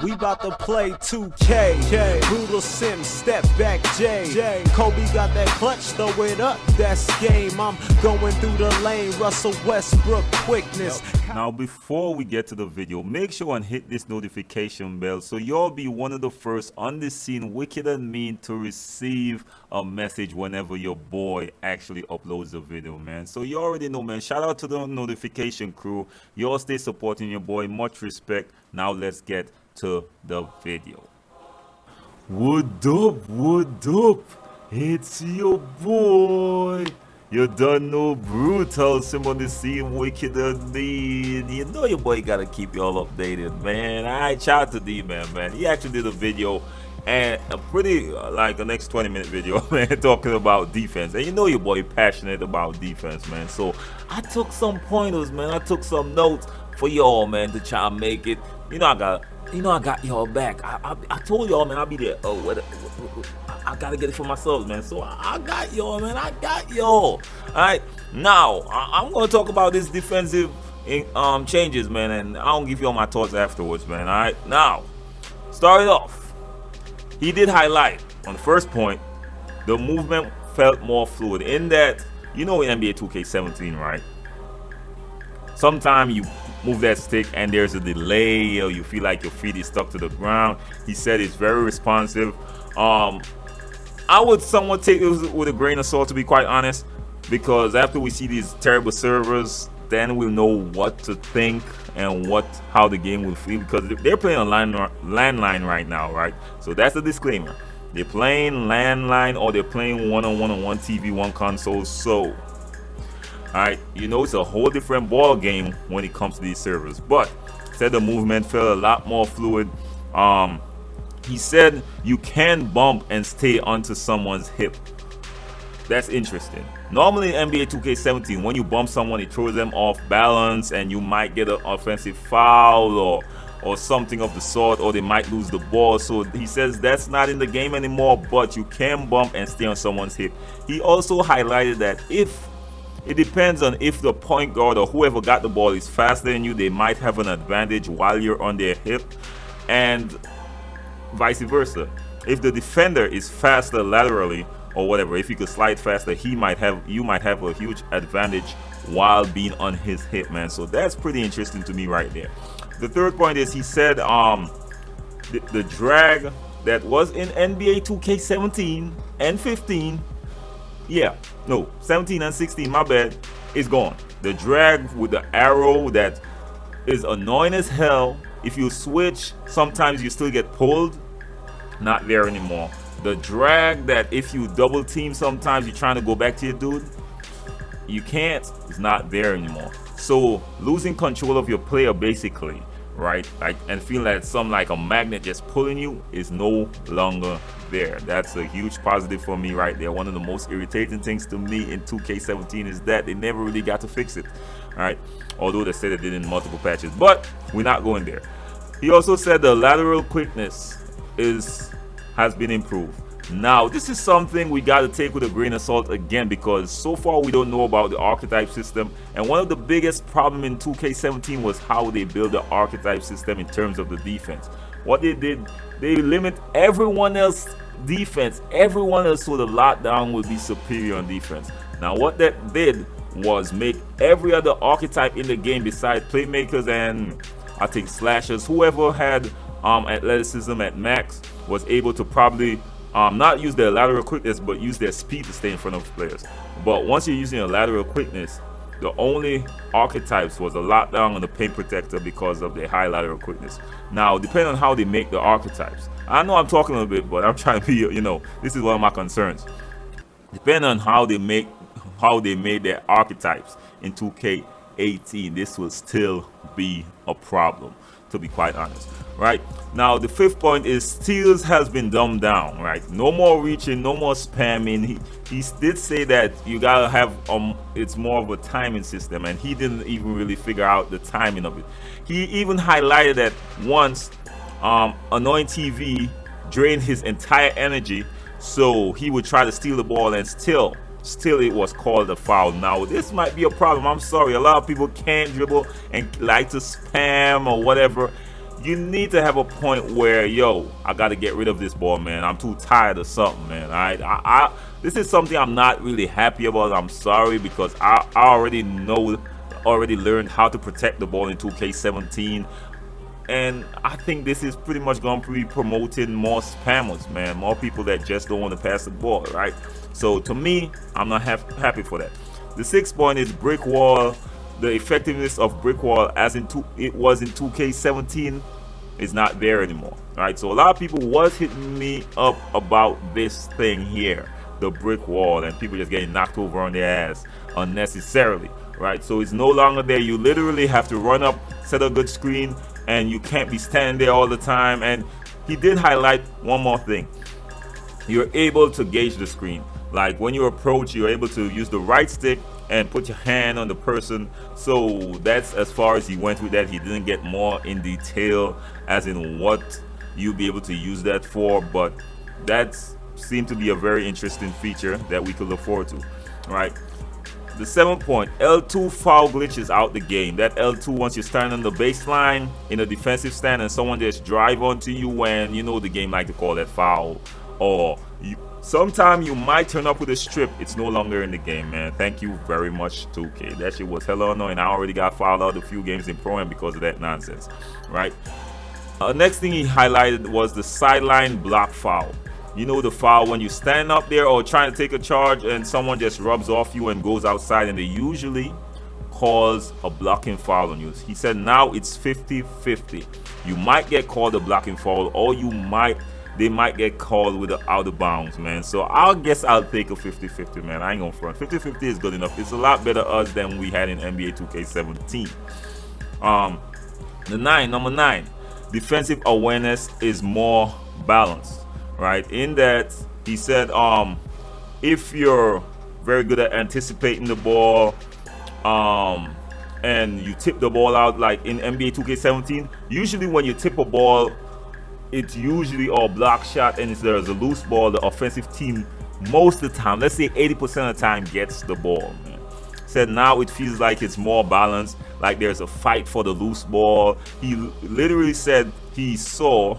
We about to play 2K. Brutalsim, step back J. Kobe got that clutch, throw it up, that's game. I'm going through the lane, Russell Westbrook, Quickness. Now before we get to the video, make sure and hit this notification bell so you'll be one of the first on the scene, wicked and mean, to receive a message whenever your boy actually uploads a video, man. So you already know, man. Shout out to the notification crew. You all stay supporting your boy, much respect. Now let's get to the video. What up, it's your boy. You don't know Brutalsim on the scene, wicked and mean. You know your boy gotta keep y'all updated, man. Alright, shout out to D-Man, man. He actually did a video, and a pretty like a next 20-minute video, man, talking about defense. And you know your boy passionate about defense, man. So I took some pointers, man. I took some notes for y'all, man, to try and make it. You know I got y'all back. I told y'all, man, I'll be there. I gotta get it for myself, man. So I got y'all, man. I got y'all. All right, now I'm gonna talk about this defensive changes, man, and I'll give you all my thoughts afterwards, man. All right, now start it off. He did highlight on the first point, the movement felt more fluid. In that, you know, in NBA 2K17, right? Sometimes you move that stick and there's a delay, or you feel like your feet is stuck to the ground. He said it's very responsive. I would somewhat take it with a grain of salt, to be quite honest, because after we see these terrible servers, then we'll know what to think and how the game will feel, because they're playing on landline right now, right? So that's a disclaimer. They're playing landline, or they're playing one-on-one on one TV, one console. So alright, you know, it's a whole different ball game when it comes to these servers. But said the movement felt a lot more fluid. He said you can bump and stay onto someone's hip. That's interesting. Normally in NBA 2K17, when you bump someone, it throws them off balance and you might get an offensive foul or something of the sort, or they might lose the ball. So he says that's not in the game anymore, but you can bump and stay on someone's hip. He also highlighted that it depends on if the point guard or whoever got the ball is faster than you, they might have an advantage while you're on their hip, and vice versa. If the defender is faster laterally or whatever, if he could slide faster, you might have a huge advantage while being on his hip, man. So that's pretty interesting to me right there. The third point is he said the drag that was in NBA 2K17 and 15, yeah, no, 17 and 16, my bad, is gone. The drag with the arrow that is annoying as hell. If you switch, sometimes you still get pulled. Not there anymore. The drag that if you double team, sometimes you're trying to go back to your dude, you can't. It's not there anymore. So losing control of your player, basically, right? And feeling that some like a magnet just pulling you is no longer there. That's a huge positive for me right there. One of the most irritating things to me in 2K17 is that they never really got to fix it. All right, although they said it did in multiple patches, but we're not going there. He also said the lateral quickness has been improved. Now this is something we got to take with a grain of salt again, because so far we don't know about the archetype system, and one of the biggest problem in 2K17 was how they build the archetype system in terms of the defense. What they did, they limit everyone else's defense, everyone else, so the lockdown will be superior on defense. Now what that did was make every other archetype in the game besides playmakers and I think slashers, whoever had athleticism at max, was able to probably not use their lateral quickness, but use their speed to stay in front of players. But once you're using a lateral quickness, the only archetypes was a lockdown and the paint protector because of their high lateral quickness. Now, depending on how they make the archetypes, I know I'm talking a little bit, but I'm trying to be, you know, this is one of my concerns. Depending on how they made their archetypes in 2K18, this will still be a problem, to be quite honest. Right now, the fifth point is steals has been dumbed down. Right, no more reaching, no more spamming. He did say that you gotta have it's more of a timing system, and he didn't even really figure out the timing of it. He even highlighted that once annoying TV drained his entire energy, so he would try to steal the ball, and still it was called a foul. Now this might be a problem. I'm sorry, a lot of people can't dribble and like to spam or whatever. you need to have a point where, yo, I got to get rid of this ball, man. I'm too tired of something, man. All right, this is something I'm not really happy about. I'm sorry, because I already already learned how to protect the ball in 2K17. And I think this is pretty much going to be promoting more spammers, man. More people that just don't want to pass the ball, right? So to me, I'm not happy for that. The 6th point is brick wall. The effectiveness of brick wall as it was in 2K17 is not there anymore, right? So a lot of people was hitting me up about this thing here, the brick wall, and people just getting knocked over on their ass unnecessarily, right? So it's no longer there. You literally have to run up, set a good screen, and you can't be standing there all the time. And he did highlight one more thing. You're able to gauge the screen. Like when you approach, you're able to use the right stick and put your hand on the person. So that's as far as he went with that. He didn't get more in detail as in what you'll be able to use that for, but that seemed to be a very interesting feature that we could look forward to, right? The 7th point, L2 foul glitch is out the game. That L2, once you stand on the baseline in a defensive stand and someone just drive onto you, when you know the game like to call that foul, or sometime you might turn up with a strip, it's no longer in the game, man. Thank you very much, 2K. That shit was hella annoying. I already got fouled out a few games in Pro-Am because of that nonsense, right? Next thing he highlighted was the sideline block foul. You know, the foul when you stand up there or trying to take a charge and someone just rubs off you and goes outside, and they usually cause a blocking foul on you. He said now it's 50-50. You might get called a blocking foul, or they might get called with an out of bounds, man. So I guess I'll take a 50-50, man. I ain't gonna front. 50-50 is good enough. It's a lot better odds than we had in NBA 2K17. Number 9, defensive awareness is more balanced. Right, in that he said, if you're very good at anticipating the ball, and you tip the ball out, like in NBA 2K17, usually when you tip a ball, it's usually a block shot, and if there's a loose ball, the offensive team most of the time, let's say 80% of the time, gets the ball, man. Said now it feels like it's more balanced, like there's a fight for the loose ball. He literally said he saw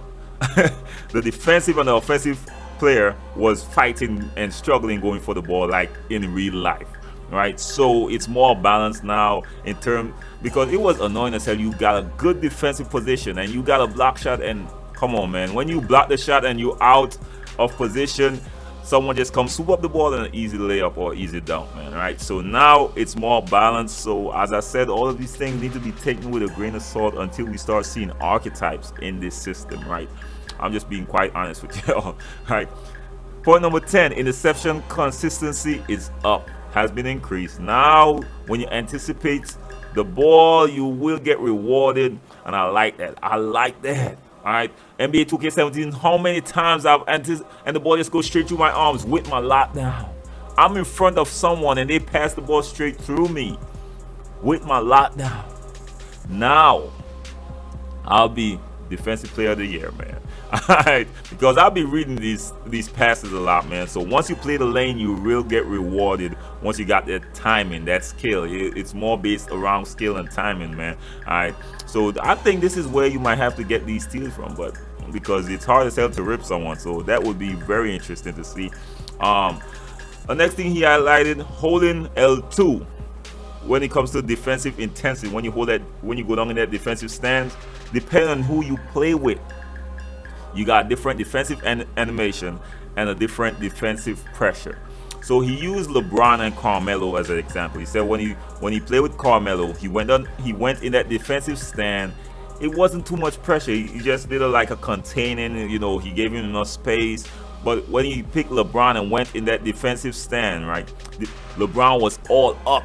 the defensive and the offensive player was fighting and struggling going for the ball like in real life, right? So it's more balanced now in terms, because it was annoying as hell. You got a good defensive position and you got a block shot, and come on, man, when you block the shot and you're out of position, someone just comes swoop up the ball and an easy layup or easy dunk, man, right? So now it's more balanced. So as I said, all of these things need to be taken with a grain of salt until we start seeing archetypes in this system, right? I'm just being quite honest with y'all, right? Point number 10, interception consistency is up, has been increased. Now, when you anticipate the ball, you will get rewarded, and I like that. I like that. All right, NBA 2K17, how many times I've anticipated and the ball just goes straight through my arms with my lockdown. I'm in front of someone and they pass the ball straight through me with my lockdown. Now, I'll be defensive player of the year, man. Alright, because I'll be reading these passes a lot, man. So once you play the lane, you will get rewarded once you got that timing, that skill. It's more based around skill and timing, man. Alright, so I think this is where you might have to get these steals from, but because it's hard as hell to rip someone, so that would be very interesting to see. The next thing he highlighted, holding L2 when it comes to defensive intensity. When you hold that, when you go down in that defensive stance, depending on who you play with, you got different defensive animation and a different defensive pressure. So he used LeBron and Carmelo as an example. He said when he played with Carmelo, he went in that defensive stand. It wasn't too much pressure. He just did like a containing, you know, he gave him enough space. But when he picked LeBron and went in that defensive stand, right, LeBron was all up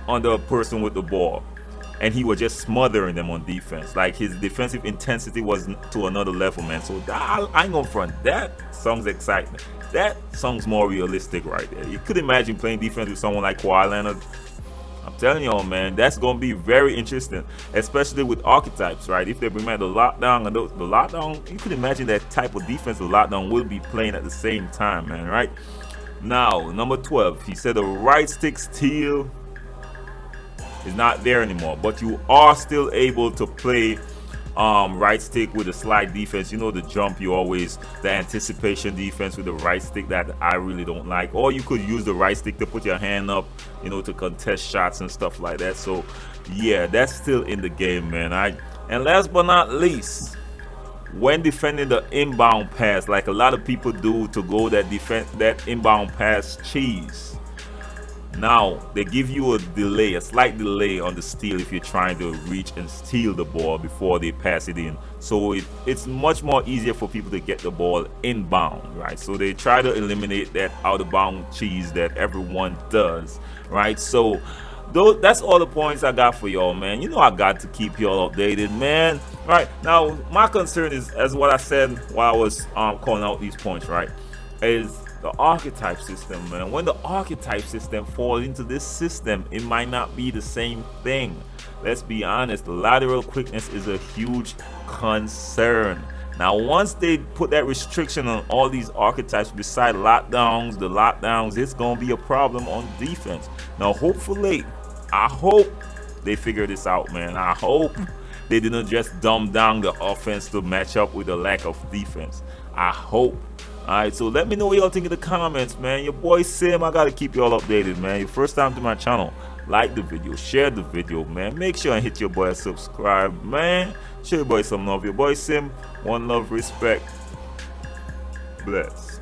on the person with the ball, and he was just smothering them on defense. Like his defensive intensity was to another level, man. So I ain't gonna front. That song's exciting. That song's more realistic right there. You could imagine playing defense with someone like Kawhi Leonard. I'm telling y'all, man, that's gonna be very interesting, especially with archetypes, right? If they bring back the lockdown and the lockdown, you could imagine that type of defense the lockdown will be playing at the same time, man, right? Now, number 12, he said the right stick steal is not there anymore, but you are still able to play right stick with the slide defense. You know, the jump, the anticipation defense with the right stick that I really don't like. Or you could use the right stick to put your hand up, to contest shots and stuff like that. So yeah, that's still in the game, man. And last but not least, when defending the inbound pass, like a lot of people do, to go that inbound pass cheese. Now they give you a slight delay on the steal if you're trying to reach and steal the ball before they pass it in. So it's much more easier for people to get the ball inbound, right? So they try to eliminate that out of bound cheese that everyone does, right? So that's all the points I got for y'all, man. I got to keep y'all updated, man. Right now, my concern is, as what I said while I was calling out these points, right, is the archetype system, man. When the archetype system falls into this system, it might not be the same thing. Let's be honest, the lateral quickness is a huge concern. Now, once they put that restriction on all these archetypes beside lockdowns, it's gonna be a problem on defense. Now, hopefully, I hope they figure this out, man. I hope they didn't just dumb down the offense to match up with the lack of defense. I hope. Alright, so let me know what y'all think in the comments, man. Your boy Sim, I gotta keep y'all updated, man. Your first time to my channel, like the video, share the video, man. Make sure and hit your boy subscribe, man. Show your boy some love. Your boy Sim, one love, respect, bless.